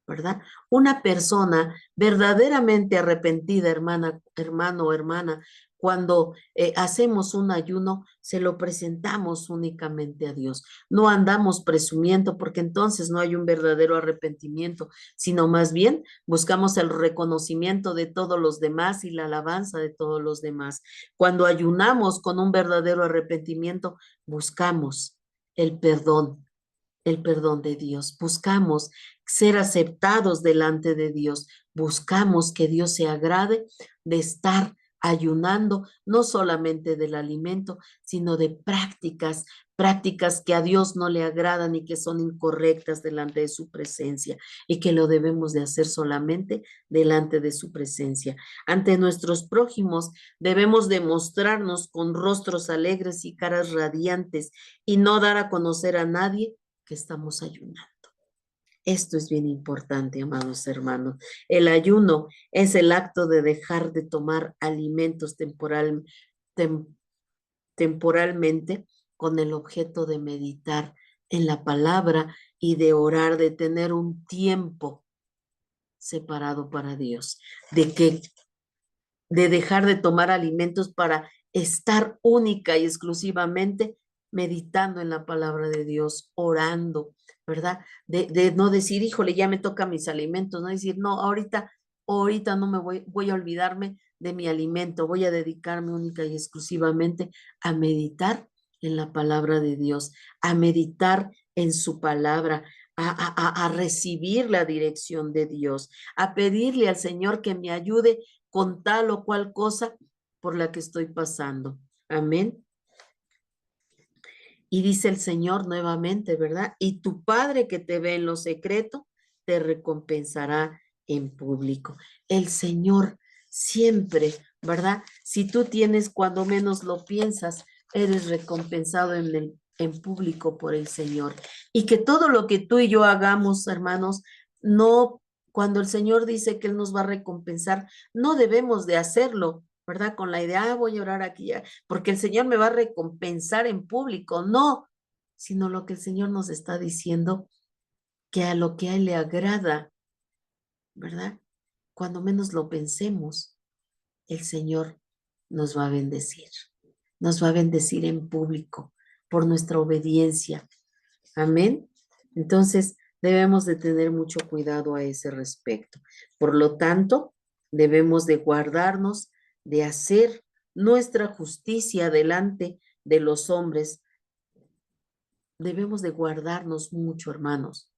Speaker 1: ¿verdad? Una persona verdaderamente arrepentida, hermano o hermana, cuando hacemos un ayuno, se lo presentamos únicamente a Dios. No andamos presumiendo porque entonces no hay un verdadero arrepentimiento, sino más bien buscamos el reconocimiento de todos los demás y la alabanza de todos los demás. Cuando ayunamos con un verdadero arrepentimiento, buscamos el perdón de Dios. Buscamos ser aceptados delante de Dios. Buscamos que Dios se agrade de estar ayunando, no solamente del alimento, sino de prácticas que a Dios no le agradan y que son incorrectas delante de su presencia y que lo debemos de hacer solamente delante de su presencia. Ante nuestros prójimos debemos demostrarnos con rostros alegres y caras radiantes y no dar a conocer a nadie que estamos ayunando. Esto es bien importante, amados hermanos. El ayuno es el acto de dejar de tomar alimentos temporalmente con el objeto de meditar en la palabra y de orar, de tener un tiempo separado para Dios, de dejar de tomar alimentos para estar única y exclusivamente meditando en la palabra de Dios, orando, ¿verdad? De no decir, híjole, ya me toca mis alimentos, no decir, no, ahorita no voy a olvidarme de mi alimento, voy a dedicarme única y exclusivamente a meditar en la palabra de Dios, a meditar en su palabra, a recibir la dirección de Dios, a pedirle al Señor que me ayude con tal o cual cosa por la que estoy pasando. Amén. Y dice el Señor nuevamente, ¿verdad? Y tu Padre que te ve en lo secreto, te recompensará en público. El Señor siempre, ¿verdad? Si tú tienes cuando menos lo piensas, eres recompensado en público por el Señor. Y que todo lo que tú y yo hagamos, hermanos, no, cuando el Señor dice que Él nos va a recompensar, no debemos de hacerlo, ¿verdad? Con la idea, voy a orar aquí, porque el Señor me va a recompensar en público. No, sino lo que el Señor nos está diciendo, que a lo que a Él le agrada, ¿verdad? Cuando menos lo pensemos, el Señor nos va a bendecir. Nos va a bendecir en público por nuestra obediencia. Amén. Entonces, debemos de tener mucho cuidado a ese respecto. Por lo tanto, debemos de guardarnos de hacer nuestra justicia delante de los hombres. Debemos de guardarnos mucho, hermanos,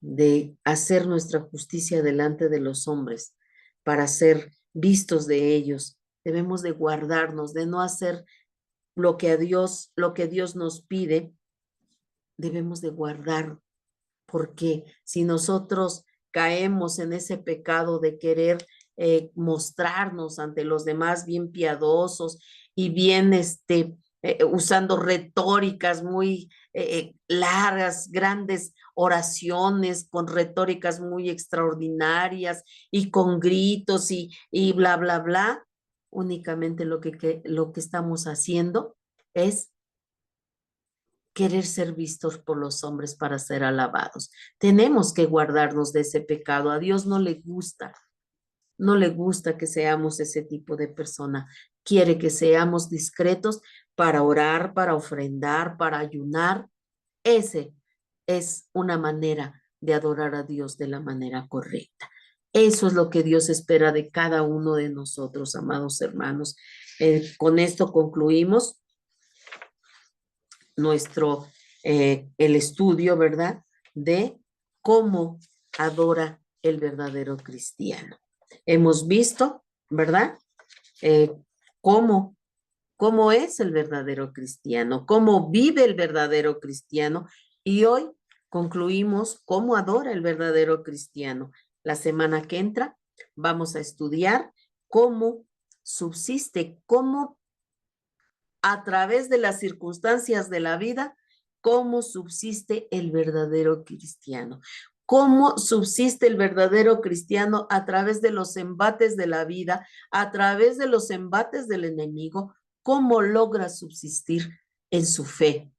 Speaker 1: de hacer nuestra justicia delante de los hombres para ser vistos de ellos. Debemos de guardarnos, de no hacer lo que Dios nos pide. Debemos de guardar, porque si nosotros caemos en ese pecado de querer mostrarnos ante los demás bien piadosos y bien usando retóricas muy largas, grandes oraciones con retóricas muy extraordinarias y con gritos y bla, bla, bla, únicamente lo que estamos haciendo es querer ser vistos por los hombres para ser alabados. Tenemos que guardarnos de ese pecado. A Dios no le gusta, no le gusta que seamos ese tipo de persona. Quiere que seamos discretos para orar, para ofrendar, para ayunar. Ese es una manera de adorar a Dios de la manera correcta. Eso es lo que Dios espera de cada uno de nosotros, amados hermanos. Con esto concluimos el estudio, ¿verdad? De cómo adora el verdadero cristiano. Hemos visto, ¿verdad? Eh, cómo, cómo es el verdadero cristiano, cómo vive el verdadero cristiano, y hoy concluimos cómo adora el verdadero cristiano. La semana que entra vamos a estudiar cómo subsiste, cómo a través de las circunstancias de la vida, cómo subsiste el verdadero cristiano. Cómo subsiste el verdadero cristiano a través de los embates de la vida, a través de los embates del enemigo, cómo logra subsistir en su fe,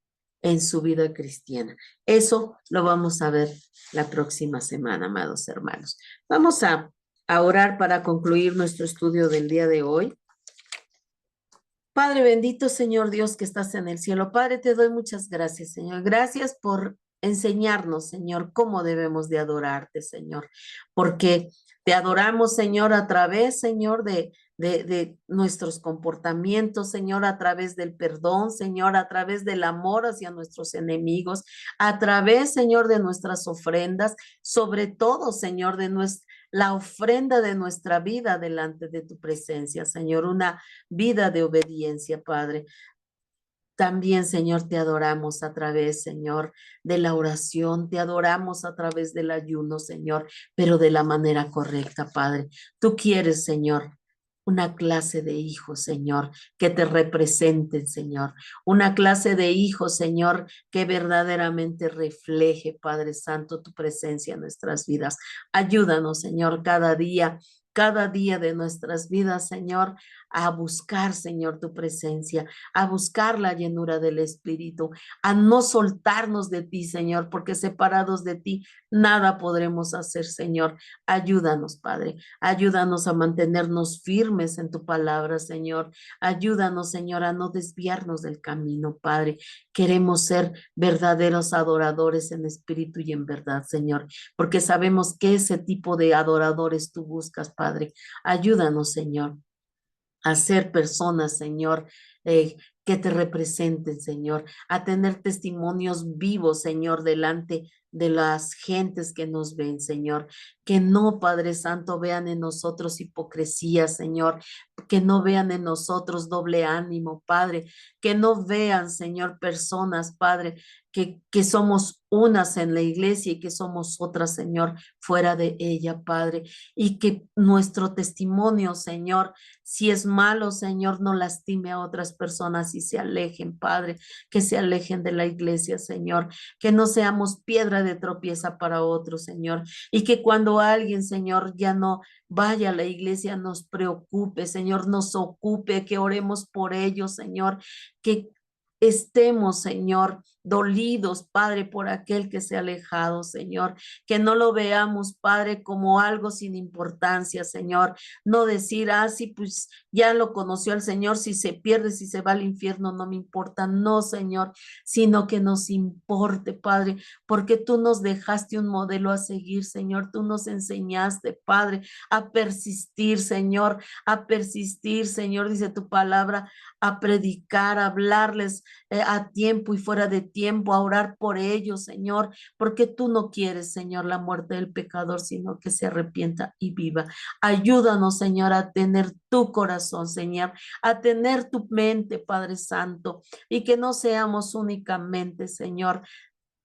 Speaker 1: en su vida cristiana. Eso lo vamos a ver la próxima semana, amados hermanos. Vamos a orar para concluir nuestro estudio del día de hoy. Padre bendito, Señor Dios que estás en el cielo. Padre, te doy muchas gracias, Señor. Gracias por enseñarnos, Señor, cómo debemos de adorarte, Señor. Porque te adoramos, Señor, a través, Señor, de nuestros comportamientos, Señor, a través del perdón, Señor, a través del amor hacia nuestros enemigos, a través, Señor, de nuestras ofrendas, sobre todo, Señor, de la ofrenda de nuestra vida delante de tu presencia, Señor, una vida de obediencia, Padre. También, Señor, te adoramos a través, Señor, de la oración, te adoramos a través del ayuno, Señor, pero de la manera correcta, Padre. Tú quieres, Señor, una clase de hijos, Señor, que te representen, Señor. Una clase de hijos, Señor, que verdaderamente refleje, Padre Santo, tu presencia en nuestras vidas. Ayúdanos, Señor, cada día de nuestras vidas, Señor, a buscar, Señor, tu presencia, a buscar la llenura del Espíritu, a no soltarnos de ti, Señor, porque separados de ti nada podremos hacer, Señor. Ayúdanos, Padre. Ayúdanos a mantenernos firmes en tu palabra, Señor. Ayúdanos, Señor, a no desviarnos del camino, Padre. Queremos ser verdaderos adoradores en espíritu y en verdad, Señor, porque sabemos que ese tipo de adoradores tú buscas, Padre. Ayúdanos, Señor, a ser personas, Señor, que te representen, Señor, a tener testimonios vivos, Señor, delante de las gentes que nos ven, Señor. Que no, Padre Santo, vean en nosotros hipocresía, Señor. Que no vean en nosotros doble ánimo, Padre. Que no vean, Señor, personas, Padre, que somos unas en la iglesia y que somos otras, Señor, fuera de ella, Padre. Y que nuestro testimonio, Señor, si es malo, Señor, no lastime a otras personas y se alejen, Padre, que se alejen de la iglesia, Señor, que no seamos piedra piedra de tropieza para otro, Señor. Y que cuando alguien, Señor, ya no vaya a la iglesia, nos preocupe, Señor, nos ocupe, que oremos por ellos, Señor, que estemos, Señor, dolidos, Padre, por aquel que se ha alejado, Señor, que no lo veamos, Padre, como algo sin importancia, Señor, no decir, ah, sí, pues ya lo conoció el Señor, si se pierde, si se va al infierno, no me importa, no, Señor, sino que nos importe, Padre, porque tú nos dejaste un modelo a seguir, Señor, tú nos enseñaste, Padre, a persistir, Señor, dice tu palabra, a predicar, a hablarles a tiempo y fuera de tiempo, a orar por ellos, Señor, porque tú no quieres, Señor, la muerte del pecador, sino que se arrepienta y viva. Ayúdanos, Señor, a tener tu corazón, Señor, a tener tu mente, Padre Santo, y que no seamos únicamente, Señor,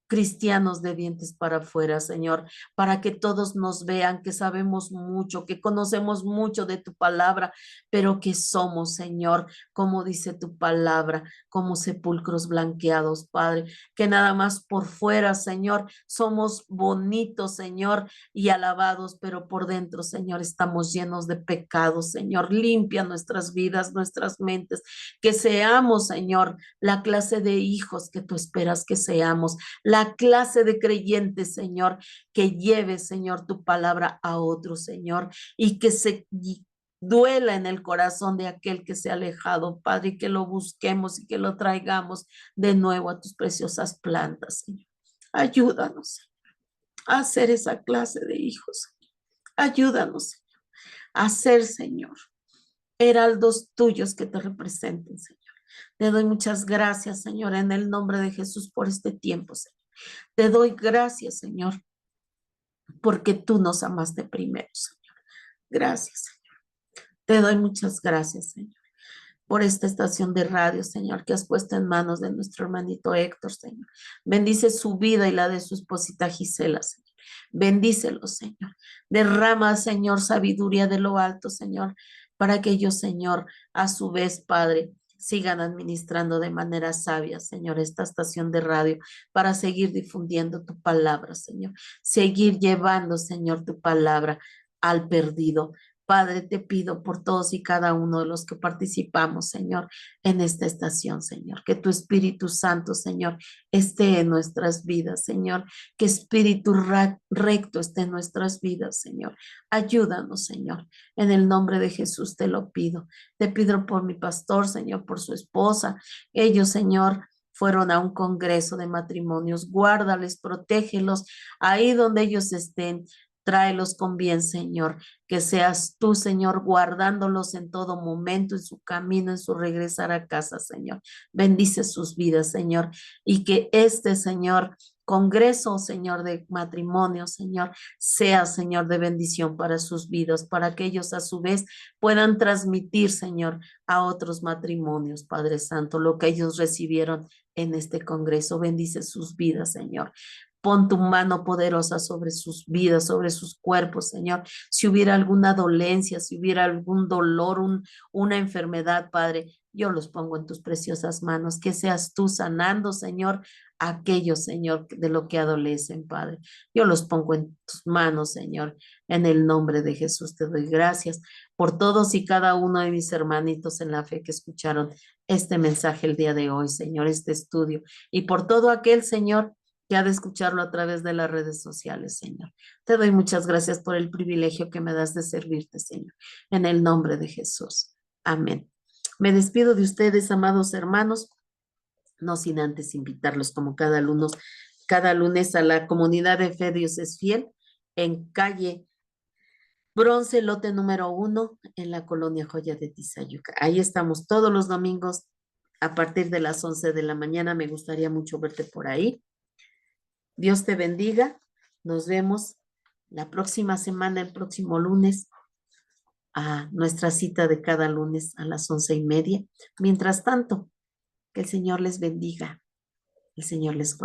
Speaker 1: cristianos de dientes para afuera, Señor, para que todos nos vean que sabemos mucho, que conocemos mucho de tu palabra, pero que somos, Señor, como dice tu palabra, como sepulcros blanqueados, Padre, que nada más por fuera, Señor, somos bonitos, Señor, y alabados, pero por dentro, Señor, estamos llenos de pecados, Señor, limpia nuestras vidas, nuestras mentes, que seamos, Señor, la clase de hijos que tú esperas que seamos, la clase de creyentes, Señor, que lleve, Señor, tu palabra a otro, Señor, y que se duela en el corazón de aquel que se ha alejado, Padre, y que lo busquemos y que lo traigamos de nuevo a tus preciosas plantas, Señor. Ayúdanos a ser esa clase de hijos. Ayúdanos, Señor, a ser, Señor, heraldos tuyos que te representen, Señor. Te doy muchas gracias, Señor, en el nombre de Jesús por este tiempo, Señor. Te doy gracias, Señor, porque tú nos amaste primero, Señor. Gracias, Señor. Te doy muchas gracias, Señor, por esta estación de radio, Señor, que has puesto en manos de nuestro hermanito Héctor, Señor. Bendice su vida y la de su esposita Gisela, Señor. Bendícelo, Señor. Derrama, Señor, sabiduría de lo alto, Señor, para que ellos, Señor, a su vez, Padre, sigan administrando de manera sabia, Señor, esta estación de radio para seguir difundiendo tu palabra, Señor. Seguir llevando, Señor, tu palabra al perdido. Padre, te pido por todos y cada uno de los que participamos, Señor, en esta estación, Señor. Que tu Espíritu Santo, Señor, esté en nuestras vidas, Señor. Que Espíritu recto esté en nuestras vidas, Señor. Ayúdanos, Señor. En el nombre de Jesús te lo pido. Te pido por mi pastor, Señor, por su esposa. Ellos, Señor, fueron a un congreso de matrimonios. Guárdales, protégelos ahí donde ellos estén. Tráelos con bien, Señor. Que seas tú, Señor, guardándolos en todo momento, en su camino, en su regresar a casa, Señor. Bendice sus vidas, Señor. Y que este, Señor, congreso, Señor, de matrimonio, Señor, sea, Señor, de bendición para sus vidas, para que ellos a su vez puedan transmitir, Señor, a otros matrimonios, Padre Santo, lo que ellos recibieron en este congreso. Bendice sus vidas, Señor. Pon tu mano poderosa sobre sus vidas, sobre sus cuerpos, Señor. Si hubiera alguna dolencia, si hubiera algún dolor, una enfermedad, Padre, yo los pongo en tus preciosas manos. Que seas tú sanando, Señor, aquellos, Señor, de lo que adolecen, Padre. Yo los pongo en tus manos, Señor. En el nombre de Jesús te doy gracias por todos y cada uno de mis hermanitos en la fe que escucharon este mensaje el día de hoy, Señor, este estudio. Y por todo aquel, Señor, que ha de escucharlo a través de las redes sociales, Señor. Te doy muchas gracias por el privilegio que me das de servirte, Señor. En el nombre de Jesús. Amén. Me despido de ustedes, amados hermanos, no sin antes invitarlos como cada lunes a la comunidad de Fe Dios es Fiel en calle Bronce, lote número 1, en la colonia Joya de Tizayuca. Ahí estamos todos los domingos a partir de las 11 de la mañana. Me gustaría mucho verte por ahí. Dios te bendiga. Nos vemos la próxima semana, el próximo lunes, a nuestra cita de cada lunes a las 11:30. Mientras tanto, que el Señor les bendiga. El Señor les guarde.